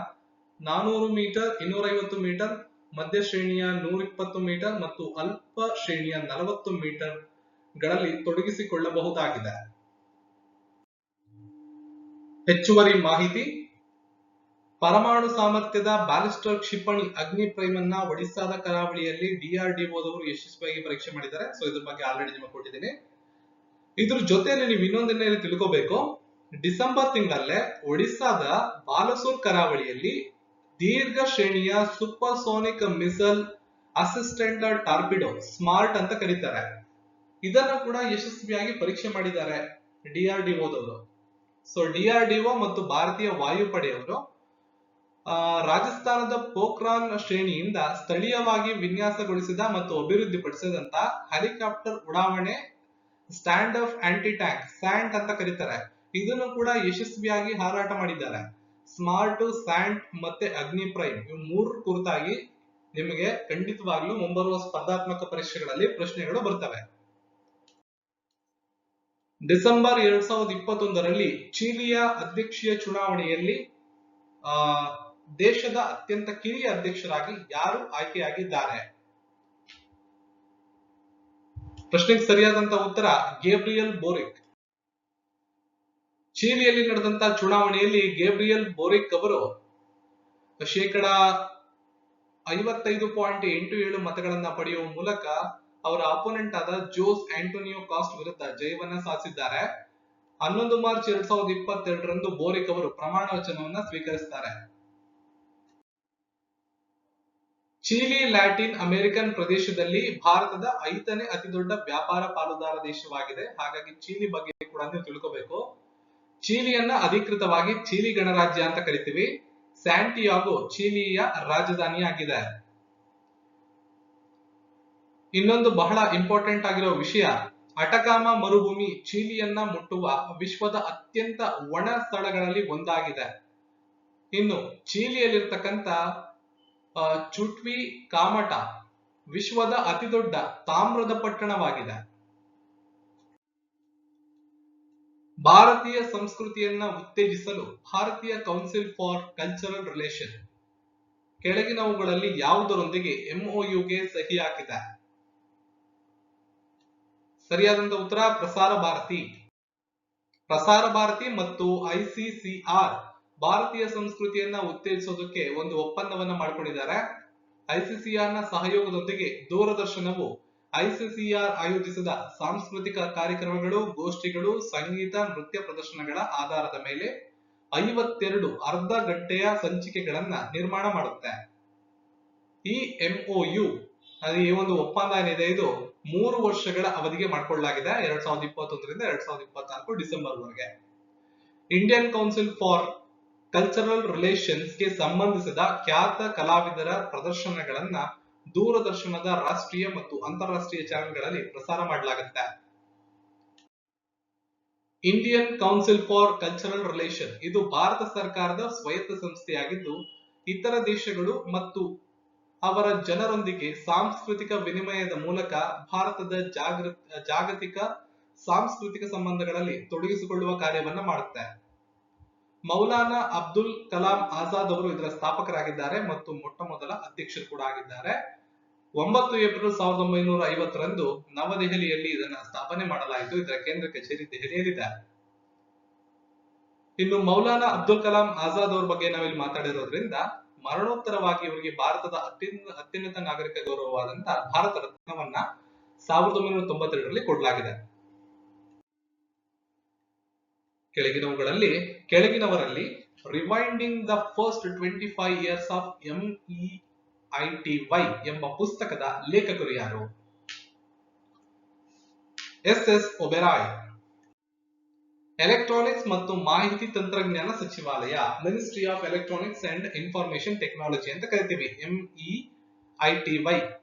400 ಮೀಟರ್, 250 ಮೀಟರ್, ಮಧ್ಯ ಶ್ರೇಣಿಯ 120 ಮೀಟರ್ ಮತ್ತು ಅಲ್ಪ ಶ್ರೇಣಿಯ 40 ಮೀಟರ್ ಗಳಲ್ಲಿ ತೊಡಗಿಸಿಕೊಳ್ಳಬಹುದಾಗಿದೆ. ಹೆಚ್ಚುವರಿ ಮಾಹಿತಿ. ಪರಮಾಣು ಸಾಮರ್ಥ್ಯದ ಬ್ಯಾಲಿಸ್ಟಿಕ್ ಕ್ಷಿಪಣಿ ಅಗ್ನಿ ಪ್ರೈಮ್ ಅನ್ನ ಒಡಿಸ್ಸಾದ ಕರಾವಳಿಯಲ್ಲಿ DRDOದವರು ಯಶಸ್ವಿಯಾಗಿ ಪರೀಕ್ಷೆ ಮಾಡಿದ್ದಾರೆ. ಸೊ ಇದ್ರ ಬಗ್ಗೆ ಆಲ್ರೆಡಿ ನಿಮಗೆ ಕೊಟ್ಟಿದ್ದೀನಿ. ಇದ್ರ ಜೊತೆಯಲ್ಲಿ ನೀವು ಇನ್ನೊಂದನ್ನ ತಿಳ್ಕೋಬೇಕು. ಡಿಸೆಂಬರ್ ತಿಂಗಳಲ್ಲೇ ಒಡಿಸ್ಸಾದ ಬಾಲಸೋರ್ ಕರಾವಳಿಯಲ್ಲಿ ದೀರ್ಘ ಶ್ರೇಣಿಯ ಸೂಪರ್ಸೋನಿಕ್ ಮಿಸೈಲ್ ಅಸಿಸ್ಟೆಂಟ್ ಟಾರ್ಪಿಡೋ ಸ್ಮಾರ್ಟ್ ಅಂತ ಕರೀತಾರೆ. ಇದನ್ನ ಕೂಡ ಯಶಸ್ವಿಯಾಗಿ ಪರೀಕ್ಷೆ ಮಾಡಿದ್ದಾರೆ DRDOದವರು. ಸೊ DRDO ಮತ್ತು ಭಾರತೀಯ ವಾಯುಪಡೆಯವರು ರಾಜಸ್ಥಾನದ ಪೋಖ್ರಾನ್ ಶ್ರೇಣಿಯಿಂದ ಸ್ಥಳೀಯವಾಗಿ ವಿನ್ಯಾಸಗೊಳಿಸಿದ ಮತ್ತು ಅಭಿವೃದ್ಧಿಪಡಿಸಿದಂತ ಹೆಲಿಕಾಪ್ಟರ್ ಉಡಾವಣೆ ಸ್ಟ್ಯಾಂಡ್ ಆಫ್ ಆಂಟಿ ಟ್ಯಾಂಕ್ ಸ್ಯಾಂಟ್ ಅಂತ ಕರೀತಾರೆ. ಇದನ್ನು ಕೂಡ ಯಶಸ್ವಿಯಾಗಿ ಹಾರಾಟ ಮಾಡಿದ್ದಾರೆ. ಸ್ಮಾರ್ಟ್, ಸ್ಯಾಂಟ್ ಮತ್ತೆ ಅಗ್ನಿ ಪ್ರೈಮ್ ಇವು ಮೂರು ಕುರಿತಾಗಿ ನಿಮಗೆ ಖಂಡಿತವಾಗ್ಲೂ ಮುಂಬರುವ ಸ್ಪರ್ಧಾತ್ಮಕ ಪರೀಕ್ಷೆಗಳಲ್ಲಿ ಪ್ರಶ್ನೆಗಳು ಬರ್ತವೆ. ಡಿಸೆಂಬರ್ 2021ರಲ್ಲಿ ಚಿಲಿಯ ಅಧ್ಯಕ್ಷೀಯ ಚುನಾವಣೆಯಲ್ಲಿ ದೇಶದ ಅತ್ಯಂತ ಕಿರಿಯ ಅಧ್ಯಕ್ಷರಾಗಿ ಯಾರು ಆಯ್ಕೆಯಾಗಿದ್ದಾರೆ? ಪ್ರಶ್ನೆಗೆ ಸರಿಯಾದಂತಹ ಉತ್ತರ ಗೇಬ್ರಿಯಲ್ ಬೋರಿಕ್. ಚಿಲಿಯಲ್ಲಿ ನಡೆದಂತಹ ಚುನಾವಣೆಯಲ್ಲಿ ಗೇಬ್ರಿಯಲ್ ಬೋರಿಕ್ ಅವರು 55.87% ಮತಗಳನ್ನ ಪಡೆಯುವ ಮೂಲಕ ಅವರ ಅಪೋನೆಂಟ್ ಆದ ಜೋಸ್ ಆಂಟೋನಿಯೋ ಕಾಸ್ಟ್ ವಿರುದ್ಧ ಜಯವನ್ನ ಸಾಧಿಸಿದ್ದಾರೆ. 11 ಮಾರ್ಚ್ 2022ರಂದು ಬೋರಿಕ್ ಅವರು ಪ್ರಮಾಣ ವಚನವನ್ನ ಸ್ವೀಕರಿಸುತ್ತಾರೆ. ಚಿಲಿ ಲ್ಯಾಟಿನ್ ಅಮೆರಿಕನ್ ಪ್ರದೇಶದಲ್ಲಿ ಭಾರತದ 5ನೇ ಅತಿ ದೊಡ್ಡ ವ್ಯಾಪಾರ ಪಾಲುದಾರ ದೇಶವಾಗಿದೆ. ಹಾಗಾಗಿ ಚಿಲಿ ಬಗ್ಗೆ ಕೂಡ ನೀವು ತಿಳ್ಕೋಬೇಕು. ಚಿಲಿಯನ್ನ ಅಧಿಕೃತವಾಗಿ ಚಿಲಿ ಗಣರಾಜ್ಯ ಅಂತ ಕರಿತೀವಿ. ಸ್ಯಾಂಟಿಯಾಗೋ ಚಿಲಿಯ ರಾಜಧಾನಿಯಾಗಿದೆ. ಇನ್ನೊಂದು ಬಹಳ ಇಂಪಾರ್ಟೆಂಟ್ ಆಗಿರೋ ವಿಷಯ, ಅಟಕಾಮ ಮರುಭೂಮಿ ಚಿಲಿಯನ್ನ ಮುಟ್ಟುವ ವಿಶ್ವದ ಅತ್ಯಂತ ಒಣ ಸ್ಥಳಗಳಲ್ಲಿ ಒಂದಾಗಿದೆ. ಇನ್ನು ಚಿಲಿಯಲ್ಲಿರ್ತಕ್ಕಂಥ ಚುಟ್ವಿ ಕಾಮಟ ವಿಶ್ವದ ಅತಿ ದೊಡ್ಡ ತಾಮ್ರದ ಪಟ್ಟಣವಾಗಿದೆ. ಭಾರತೀಯ ಸಂಸ್ಕೃತಿಯನ್ನ ಉತ್ತೇಜಿಸಲು ಭಾರತೀಯ ಕೌನ್ಸಿಲ್ ಫಾರ್ ಕಲ್ಚರಲ್ ರಿಲೇಷನ್ ಕೆಳಗಿನವುಗಳಲ್ಲಿ ಯಾವುದರೊಂದಿಗೆ MOUಗೆ ಸಹಿ ಹಾಕಿದೆ? ಸರಿಯಾದಂತಹ ಉತ್ತರ ಪ್ರಸಾರ ಭಾರತಿ. ಪ್ರಸಾರ ಭಾರತಿ ಮತ್ತು ICCR ಭಾರತೀಯ ಸಂಸ್ಕೃತಿಯನ್ನ ಉತ್ತೇಜಿಸೋದಕ್ಕೆ ಒಂದು ಒಪ್ಪಂದವನ್ನ ಮಾಡಿಕೊಂಡಿದ್ದಾರೆ. ICCR ನ ಸಹಯೋಗದೊಂದಿಗೆ ದೂರದರ್ಶನವು ICCR ಆಯೋಜಿಸಿದ ಸಾಂಸ್ಕೃತಿಕ ಕಾರ್ಯಕ್ರಮಗಳು, ಗೋಷ್ಠಿಗಳು, ಸಂಗೀತ, ನೃತ್ಯ ಪ್ರದರ್ಶನಗಳ ಆಧಾರದ ಮೇಲೆ 52 ಅರ್ಧ ಗಂಟೆಯ ಸಂಚಿಕೆಗಳನ್ನ ನಿರ್ಮಾಣ ಮಾಡುತ್ತೆ. ಈ MOU ಈ ಒಂದು ಒಪ್ಪಂದ ಏನಿದೆ ಇದು 3 ವರ್ಷಗಳ ಅವಧಿಗೆ ಮಾಡಿಕೊಳ್ಳಲಾಗಿದೆ. 2021ರಿಂದ 2024 ಡಿಸೆಂಬರ್ ವರೆಗೆ. Indian Council for Cultural Relations ಗೆ ಸಂಬಂಧಿಸಿದ ಖ್ಯಾತ ಕಲಾವಿದರ ಪ್ರದರ್ಶನಗಳನ್ನ ದೂರದರ್ಶನದ ರಾಷ್ಟ್ರೀಯ ಮತ್ತು ಅಂತಾರಾಷ್ಟ್ರೀಯ ಚಾನೆಲ್ಗಳಲ್ಲಿ ಪ್ರಸಾರ ಮಾಡಲಾಗುತ್ತೆ. Indian Council for Cultural Relation ಇದು ಭಾರತ ಸರ್ಕಾರದ ಸ್ವಾಯತ್ತ ಸಂಸ್ಥೆಯಾಗಿದ್ದು, ಇತರ ದೇಶಗಳು ಮತ್ತು ಅವರ ಜನರೊಂದಿಗೆ ಸಾಂಸ್ಕೃತಿಕ ವಿನಿಮಯದ ಮೂಲಕ ಭಾರತದ ಜಾಗತಿಕ ಸಾಂಸ್ಕೃತಿಕ ಸಂಬಂಧಗಳಲ್ಲಿ ತೊಡಗಿಸಿಕೊಳ್ಳುವ ಕಾರ್ಯವನ್ನ ಮಾಡುತ್ತೆ. ಮೌಲಾನಾ ಅಬ್ದುಲ್ ಕಲಾಂ ಆಜಾದ್ ಅವರು ಇದರ ಸ್ಥಾಪಕರಾಗಿದ್ದಾರೆ ಮತ್ತು ಮೊಟ್ಟ ಮೊದಲ ಅಧ್ಯಕ್ಷರು ಕೂಡ ಆಗಿದ್ದಾರೆ. 9 ಏಪ್ರಿಲ್ 1950ರಂದು ನವದೆಹಲಿಯಲ್ಲಿ ಇದನ್ನ ಸ್ಥಾಪನೆ ಮಾಡಲಾಯಿತು. ಇದರ ಕೇಂದ್ರ ಕಚೇರಿ ದೆಹಲಿಯಲ್ಲಿದೆ. ಇನ್ನು ಮೌಲಾನಾ ಅಬ್ದುಲ್ ಕಲಾಂ ಆಜಾದ್ ಅವರ ಬಗ್ಗೆ ನಾವಿಲ್ಲಿ ಮಾತಾಡಿರೋದ್ರಿಂದ ಮರಣೋತ್ತರವಾಗಿ ಇವರಿಗೆ ಭಾರತದ ಅತ್ಯುನ್ನತ ನಾಗರಿಕ ಗೌರವವಾದಂತಹ ಭಾರತ ರತ್ನವನ್ನ 1992ರಲ್ಲಿ ಕೊಡಲಾಗಿದೆ. ಕೆಳಗಿನವರಲ್ಲಿ rewinding the first 25 years of MEITY ಎಂಬ ಪುಸ್ತಕದ ಲೇಖಕರು ಯಾರು? SS ಒಬೆರಾಯ್. ಎಲೆಕ್ಟ್ರಾನಿಕ್ಸ್ ಮತ್ತು ಮಾಹಿತಿ ತಂತ್ರಜ್ಞಾನ ಸಚಿವಾಲಯ, ministry of electronics and information technology ಅಂತ ಕರಿತೀವಿ, MEITY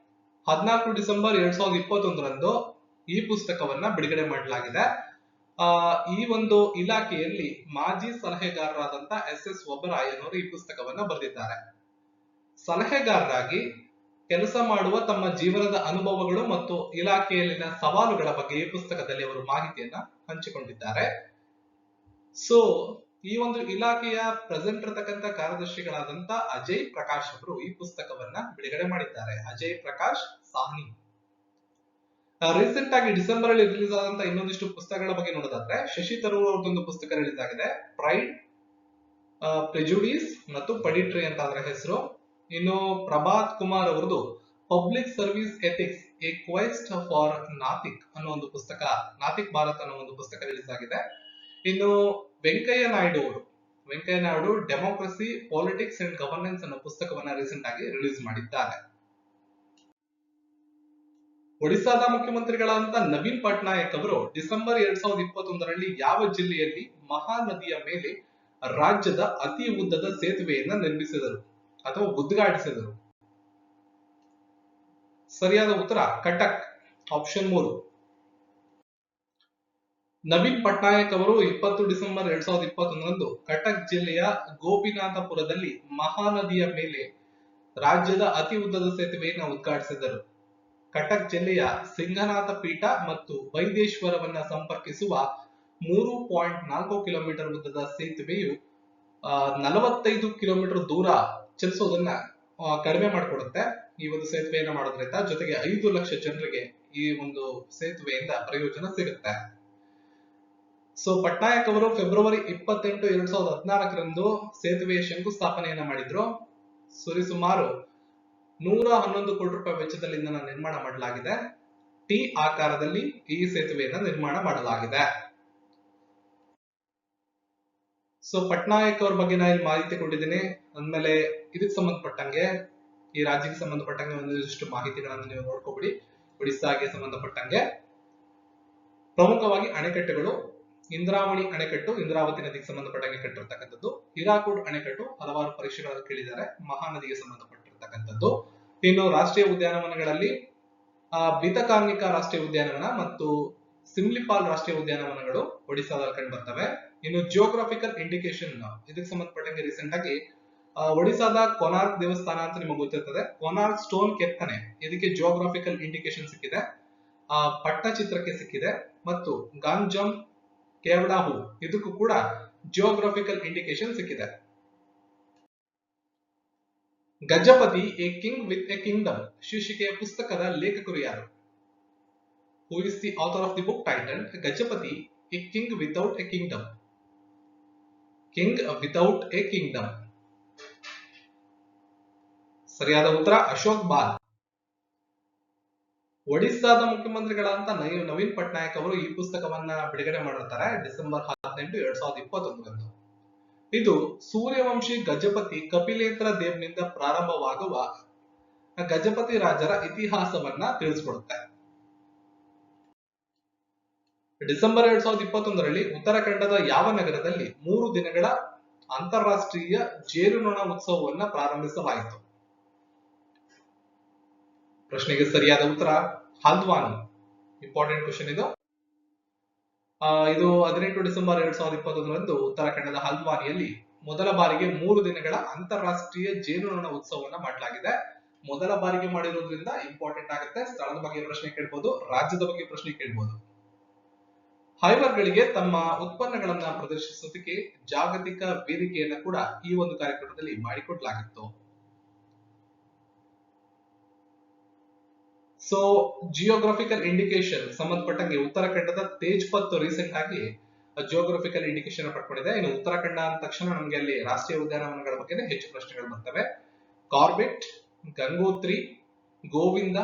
14 ಡಿಸೆಂಬರ್ 2021ರಂದು ಈ ಪುಸ್ತಕವನ್ನ ಬಿಡುಗಡೆ ಮಾಡಲಾಗಿದೆ. ಈ ಒಂದು ಇಲಾಖೆಯಲ್ಲಿ ಮಾಜಿ ಸಲಹೆಗಾರರಾದಂತಹ SS ಒಬೆರಾಯ್ ಅವರು ಈ ಪುಸ್ತಕವನ್ನ ಬರೆದಿದ್ದಾರೆ. ಸಲಹೆಗಾರರಾಗಿ ಕೆಲಸ ಮಾಡುವ ತಮ್ಮ ಜೀವನದ ಅನುಭವಗಳು ಮತ್ತು ಇಲಾಖೆಯಲ್ಲಿನ ಸವಾಲುಗಳ ಬಗ್ಗೆ ಈ ಪುಸ್ತಕದಲ್ಲಿ ಅವರು ಮಾಹಿತಿಯನ್ನ ಹಂಚಿಕೊಂಡಿದ್ದಾರೆ. ಸೊ ಈ ಒಂದು ಇಲಾಖೆಯ ಪ್ರೆಸೆಂಟ್ ಇರತಕ್ಕಂತ ಕಾರ್ಯದರ್ಶಿಗಳಾದಂತ ಅಜಯ್ ಪ್ರಕಾಶ್ ಅವರು ಈ ಪುಸ್ತಕವನ್ನ ಬಿಡುಗಡೆ ಮಾಡಿದ್ದಾರೆ. ಅಜಯ್ ಪ್ರಕಾಶ್ ಸಾಹ್ನಿ. ರೀಸೆಂಟ್ ಆಗಿ ಡಿಸೆಂಬರ್ ಅಲ್ಲಿ ರಿಲೀಸ್ ಆದಂತಹ ಇನ್ನೊಂದಿಷ್ಟು ಪುಸ್ತಕಗಳ ಬಗ್ಗೆ ನೋಡೋದಾದ್ರೆ, ಶಶಿ ತರೂರ್ ಅವರದೊಂದು ಪುಸ್ತಕ ರಿಲೀಸ್ ಆಗಿದೆ, ಪ್ರೈಡ್, ಪ್ರೆಜುಡಿಸ್ ಮತ್ತು ಪಡಿಟ್ರಿ ಅಂತ ಅದರ ಹೆಸರು. ಇನ್ನು ಪ್ರಭಾತ್ ಕುಮಾರ್ ಅವರದು public service ethics a quest for Naitik ಅನ್ನೋ ಒಂದು ಪುಸ್ತಕ, ನಾತಿಕ್ ಭಾರತ್ ಅನ್ನೋ ಒಂದು ಪುಸ್ತಕ ರಿಲೀಸ್ ಆಗಿದೆ. ಇನ್ನು Venkaiah Naidu democracy, politics and governance ಅನ್ನೋ ಪುಸ್ತಕವನ್ನ ರೀಸೆಂಟ್ ಆಗಿ ರಿಲೀಸ್ ಮಾಡಿದ್ದಾರೆ. ಒಡಿಸಾದ ಮುಖ್ಯಮಂತ್ರಿಗಳಾದಂತ ನವೀನ್ ಪಟ್ನಾಯಕ್ ಅವರು ಡಿಸೆಂಬರ್ 2021ರಲ್ಲಿ ಯಾವ ಜಿಲ್ಲೆಯಲ್ಲಿ ಮಹಾನದಿಯ ಮೇಲೆ ರಾಜ್ಯದ ಅತಿ ಉದ್ದದ ಸೇತುವೆಯನ್ನ ನಿರ್ಮಿಸಿದರು ಅಥವಾ ಉದ್ಘಾಟಿಸಿದರು? ಸರಿಯಾದ ಉತ್ತರ ಕಟಕ್, ಆಪ್ಷನ್ 3. ನವೀನ್ ಪಟ್ನಾಯಕ್ ಅವರು 20 ಡಿಸೆಂಬರ್ 2021ರಂದು ಕಟಕ್ ಜಿಲ್ಲೆಯ ಗೋಪಿನಾಥಪುರದಲ್ಲಿ ಮಹಾನದಿಯ ಮೇಲೆ ರಾಜ್ಯದ ಅತಿ ಉದ್ದದ ಸೇತುವೆಯನ್ನು ಉದ್ಘಾಟಿಸಿದರು. ಕಟಕ್ ಜಿಲ್ಲೆಯ ಸಿಂಗನಾಥ ಪೀಠ ಮತ್ತು ವೈದೇಶ್ವರವನ್ನ ಸಂಪರ್ಕಿಸುವ 3.4 ಕಿಲೋಮೀಟರ್ ಉದ್ದದ ಸೇತುವೆಯು 45 ಕಿಲೋಮೀಟರ್ ದೂರ ಚಲಿಸೋದನ್ನ ಕಡಿಮೆ ಮಾಡಿಕೊಡುತ್ತೆ. ಈ ಒಂದು ಸೇತುವೆಯನ್ನ ಮಾಡೋದ್ರಿಂದ ಜೊತೆಗೆ 5 ಲಕ್ಷ ಜನರಿಗೆ ಈ ಒಂದು ಸೇತುವೆಯಿಂದ ಪ್ರಯೋಜನ ಸಿಗುತ್ತೆ. ಸೊ ಪಟ್ನಾಯಕ್ ಅವರು ಫೆಬ್ರವರಿ 28, 2014ರಂದು ಸೇತುವೆಯ ಶಂಕುಸ್ಥಾಪನೆಯನ್ನ ಮಾಡಿದ್ರು. ಸುಮಾರು 111 ಕೋಟಿ ರೂಪಾಯಿ ವೆಚ್ಚದಲ್ಲಿ ಇದನ್ನ ನಿರ್ಮಾಣ ಮಾಡಲಾಗಿದೆ. ಟಿ ಆಕಾರದಲ್ಲಿ ಈ ಸೇತುವೆಯನ್ನ ನಿರ್ಮಾಣ ಮಾಡಲಾಗಿದೆ. ಸೊ ಪಟ್ನಾಯಕ್ ಅವ್ರ ಬಗ್ಗೆ ನಾನು ಇಲ್ಲಿ ಮಾಹಿತಿ ಕೊಟ್ಟಿದ್ದೀನಿ. ಅಂದ್ಮೇಲೆ ಇದಕ್ಕೆ ಸಂಬಂಧಪಟ್ಟಂಗೆ, ಈ ರಾಜ್ಯಕ್ಕೆ ಸಂಬಂಧಪಟ್ಟಂಗೆ ಒಂದಿಷ್ಟು ಮಾಹಿತಿಗಳನ್ನು ನೀವು ನೋಡ್ಕೊಬಿಡಿ. ಒಡಿಸ್ಸಾಗೆ ಸಂಬಂಧಪಟ್ಟಂಗೆ ಪ್ರಮುಖವಾಗಿ ಅಣೆಕಟ್ಟುಗಳು: ಇಂದ್ರಾವಣಿ ಅಣೆಕಟ್ಟು ಇಂದ್ರಾವತಿ ನದಿಗೆ ಸಂಬಂಧಪಟ್ಟಂಗೆ ಕಟ್ಟಿರ್ತಕ್ಕಂಥದ್ದು. ಹಿರಾಕೂಡ್ ಅಣೆಕಟ್ಟು ಹಲವಾರು ಪರೀಕ್ಷೆಗಳಲ್ಲಿ ಕೇಳಿದ್ದಾರೆ, ಮಹಾನದಿಗೆ ಸಂಬಂಧಪಟ್ಟಿರ್ತಕ್ಕಂಥದ್ದು. ಇನ್ನು ರಾಷ್ಟ್ರೀಯ ಉದ್ಯಾನವನಗಳಲ್ಲಿ ಬಿತಕಾರ್ನಿಕಾ ರಾಷ್ಟ್ರೀಯ ಉದ್ಯಾನವನ ಮತ್ತು ಸಿಮ್ಲಿಪಾಲ್ ರಾಷ್ಟ್ರೀಯ ಉದ್ಯಾನವನಗಳು ಒಡಿಸ್ಸಾದಲ್ಲಿ ಕಂಡು ಬರ್ತವೆ. ಇನ್ನು ಜಿಯೋಗ್ರಾಫಿಕಲ್ ಇಂಡಿಕೇಶನ್ ಇದಕ್ಕೆ ಸಂಬಂಧಪಟ್ಟಂಗೆ ರೀಸೆಂಟ್ ಆಗಿ ಒಡಿಸ್ಸಾದ ಕೊನಾರ್ಕ್ ದೇವಸ್ಥಾನ ಅಂತ ನಿಮಗೆ ಗೊತ್ತಿರ್ತದೆ. ಕೊನಾರ್ಕ್ ಸ್ಟೋನ್ ಕೆತ್ತನೆ ಇದಕ್ಕೆ ಜಿಯೋಗ್ರಾಫಿಕಲ್ ಇಂಡಿಕೇಶನ್ ಸಿಕ್ಕಿದೆ, ಪಟ್ಟಚಿತ್ರಕ್ಕೆ ಸಿಕ್ಕಿದೆ. ಮತ್ತು ಗಾಂಜಮ್ ಕೇವಡಾಹು ಇದಕ್ಕೂ ಕೂಡ ಜಿಯೋಗ್ರಾಫಿಕಲ್ ಇಂಡಿಕೇಶನ್ ಸಿಕ್ಕಿದೆ. Gajapati A king with A Kingdom ಶೀರ್ಷಿಕೆಯ ಪುಸ್ತಕದ ಲೇಖಕರು ಯಾರು? Who is the author of the book title Gajapati A king without A Kingdom? King without A Kingdom. ಸರಿಯಾದ ಉತ್ತರ ಅಶೋಕ್ ಬಾಲ್. ಒಡಿಸ್ಸಾದ ಮುಖ್ಯಮಂತ್ರಿಗಳಂತ ನವೀನ್ ಪಟ್ನಾಯಕ್ ಅವರು ಈ ಪುಸ್ತಕವನ್ನ ಬಿಡುಗಡೆ ಮಾಡಿರ್ತಾರೆ ಡಿಸೆಂಬರ್ 18, 2021ರಂದು. ಇದು ಸೂರ್ಯವಂಶಿ ಗಜಪತಿ ಕಪಿಲೇಂದ್ರ ದೇವ್ನಿಂದ ಪ್ರಾರಂಭವಾಗುವ ಗಜಪತಿ ರಾಜರ ಇತಿಹಾಸವನ್ನ ತಿಳಿಸ್ಕೊಡುತ್ತೆ. ಡಿಸೆಂಬರ್ 2021ರಲ್ಲಿ ಉತ್ತರಾಖಂಡದ ಯಾವ ನಗರದಲ್ಲಿ 3 ದಿನಗಳ ಅಂತಾರಾಷ್ಟ್ರೀಯ ಜೇನುನೊಣ ಉತ್ಸವವನ್ನ ಪ್ರಾರಂಭಿಸಲಾಯಿತು? ಪ್ರಶ್ನೆಗೆ ಸರಿಯಾದ ಉತ್ತರ ಹಲ್ದ್ವಾನಿ. ಇಂಪಾರ್ಟೆಂಟ್ ಕ್ವಶನ್ ಇದು. ಇದು 18 ಡಿಸೆಂಬರ್ 2021ರಂದು ಉತ್ತರಾಖಂಡದ ಹಲ್ದ್ವಾನಿಯಲ್ಲಿ ಮೊದಲ ಬಾರಿಗೆ 3 ದಿನಗಳ ಅಂತಾರಾಷ್ಟ್ರೀಯ ಜೇನುನೊಣ ಉತ್ಸವವನ್ನ ಮಾಡಲಾಗಿದೆ. ಮೊದಲ ಬಾರಿಗೆ ಮಾಡಿರೋದ್ರಿಂದ ಇಂಪಾರ್ಟೆಂಟ್ ಆಗುತ್ತೆ. ಸ್ಥಳದ ಬಗ್ಗೆ ಪ್ರಶ್ನೆ ಕೇಳಬಹುದು, ರಾಜ್ಯದ ಬಗ್ಗೆ ಪ್ರಶ್ನೆ ಕೇಳಬಹುದು. ಹೈವರ್ಗಳಿಗೆ ತಮ್ಮ ಉತ್ಪನ್ನಗಳನ್ನ ಪ್ರದರ್ಶಿಸೋದಕ್ಕೆ ಜಾಗತಿಕ ವೇದಿಕೆಯನ್ನ ಕೂಡ ಈ ಒಂದು ಕಾರ್ಯಕ್ರಮದಲ್ಲಿ ಮಾಡಿಕೊಡಲಾಗಿತ್ತು. ಸೊ ಜಿಯೋಗ್ರಫಿಕಲ್ ಇಂಡಿಕೇಶನ್ ಸಂಬಂಧಪಟ್ಟಂಗೆ ಉತ್ತರಾಖಂಡದ ತೇಜ್ಪತ್ ರೀಸೆಂಟ್ ಆಗಿ ಜಿಯೋಗ್ರಫಿಕಲ್ ಇಂಡಿಕೇಶನ್ ಪಡ್ಕೊಂಡಿದೆ. ಇನ್ನು ಉತ್ತರಾಖಂಡ ಅಂದ ತಕ್ಷಣ ನಮಗೆ ಅಲ್ಲಿ ರಾಷ್ಟ್ರೀಯ ಉದ್ಯಾನವನಗಳ ಬಗ್ಗೆ ಹೆಚ್ಚು ಪ್ರಶ್ನೆಗಳು ಬರ್ತವೆ. ಕಾರ್ಬೆಟ್, ಗಂಗೋತ್ರಿ, ಗೋವಿಂದ,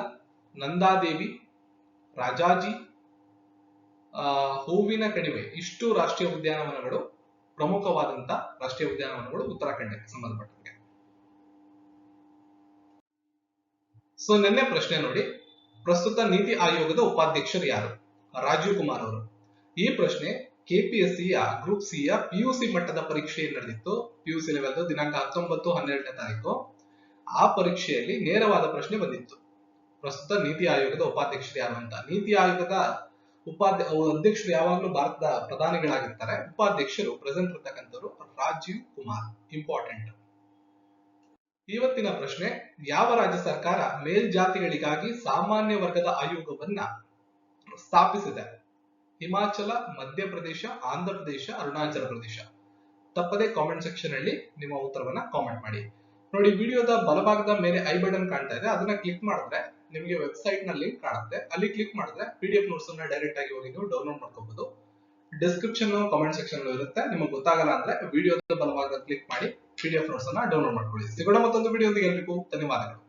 ನಂದಾದೇವಿ, ರಾಜಾಜಿ, ಹೂವಿನ ಕಣಿವೆ ಇಷ್ಟು ರಾಷ್ಟ್ರೀಯ ಉದ್ಯಾನವನಗಳು ಪ್ರಮುಖವಾದಂತ ರಾಷ್ಟ್ರೀಯ ಉದ್ಯಾನವನಗಳು ಉತ್ತರಾಖಂಡಕ್ಕೆ ಸಂಬಂಧಪಟ್ಟಂಗೆ. ಸೊ ನಿನ್ನೆ ಪ್ರಶ್ನೆ ನೋಡಿ, ಪ್ರಸ್ತುತ ನೀತಿ ಆಯೋಗದ ಉಪಾಧ್ಯಕ್ಷರು ಯಾರು? ರಾಜೀವ್ ಕುಮಾರ್ ಅವರು. ಈ ಪ್ರಶ್ನೆ ಕೆಪಿಎಸ್ಸಿಯ ಗ್ರೂಪ್ ಸಿ ಯ ಪಿಯುಸಿ ಮಟ್ಟದ ಪರೀಕ್ಷೆ ನಡೆದಿತ್ತು. ಪಿಯುಸಿ ಲೆವೆಲ್ ದಿನಾಂಕ 19, 12ನೇ ತಾರೀಕು. ಆ ಪರೀಕ್ಷೆಯಲ್ಲಿ ನೇರವಾದ ಪ್ರಶ್ನೆ ಬಂದಿತ್ತು, ಪ್ರಸ್ತುತ ನೀತಿ ಆಯೋಗದ ಉಪಾಧ್ಯಕ್ಷರು ಯಾರು ಅಂತ. ನೀತಿ ಆಯೋಗದ ಅಧ್ಯಕ್ಷರು ಯಾವಾಗಲೂ ಭಾರತದ ಪ್ರಧಾನಿಗಳಾಗಿರ್ತಾರೆ. ಉಪಾಧ್ಯಕ್ಷರು ಪ್ರೆಸೆಂಟ್ ಇರ್ತಕ್ಕಂಥವ್ರು ರಾಜೀವ್ ಕುಮಾರ್. ಇಂಪಾರ್ಟೆಂಟ್. ಇವತ್ತಿನ ಪ್ರಶ್ನೆ, ಯಾವ ರಾಜ್ಯ ಸರ್ಕಾರ ಮೇಲ್ಜಾತಿಗಳಿಗಾಗಿ ಸಾಮಾನ್ಯ ವರ್ಗದ ಆಯೋಗವನ್ನ ಸ್ಥಾಪಿಸಿದೆ? ಹಿಮಾಚಲ, ಮಧ್ಯಪ್ರದೇಶ, ಆಂಧ್ರ ಪ್ರದೇಶ, ಅರುಣಾಚಲ ಪ್ರದೇಶ? ತಪ್ಪದೆ ಕಾಮೆಂಟ್ ಸೆಕ್ಷನ್ ಅಲ್ಲಿ ನಿಮ್ಮ ಉತ್ತರವನ್ನ ಕಾಮೆಂಟ್ ಮಾಡಿ. ನೋಡಿ, ವಿಡಿಯೋದ ಬಲಭಾಗದ ಮೇಲೆ ಐ ಬಟನ್ ಕಾಣ್ತಾ ಇದೆ, ಅದನ್ನ ಕ್ಲಿಕ್ ಮಾಡಿದ್ರೆ ನಿಮಗೆ ವೆಬ್ಸೈಟ್ ನ ಲಿಂಕ್ ಕಾಣುತ್ತೆ. ಅಲ್ಲಿ ಕ್ಲಿಕ್ ಮಾಡಿದ್ರೆ PDF ನೋಟ್ಸ್ ಅನ್ನ ಡೈರೆಕ್ಟ್ ಆಗಿ ಹೋಗಿ ನೀವು ಡೌನ್ಲೋಡ್ ಮಾಡ್ಕೋಬಹುದು. ಡಿಸ್ಕ್ರಿಪ್ಷನ್ ಕಾಮೆಂಟ್ ಸೆಕ್ಷನ್ ಇರುತ್ತೆ. ನಿಮಗೆ ಗೊತ್ತಾಗಲ್ಲ ಅಂದ್ರೆ ವಿಡಿಯೋದ ಬಲಭಾಗದಲ್ಲಿ ಕ್ಲಿಕ್ ಮಾಡಿ PDF ನೋಟ್ಸ್ ಅನ್ನ ಡೌನ್ಲೋಡ್ ಮಾಡ್ಕೊಳ್ಳಿ. ಸಿಗೋಣ ಮತ್ತೊಂದು ವಿಡಿಯೋದೊಂದಿಗೆ. ಎಲ್ರಿಗೂ ಧನ್ಯವಾದಗಳು.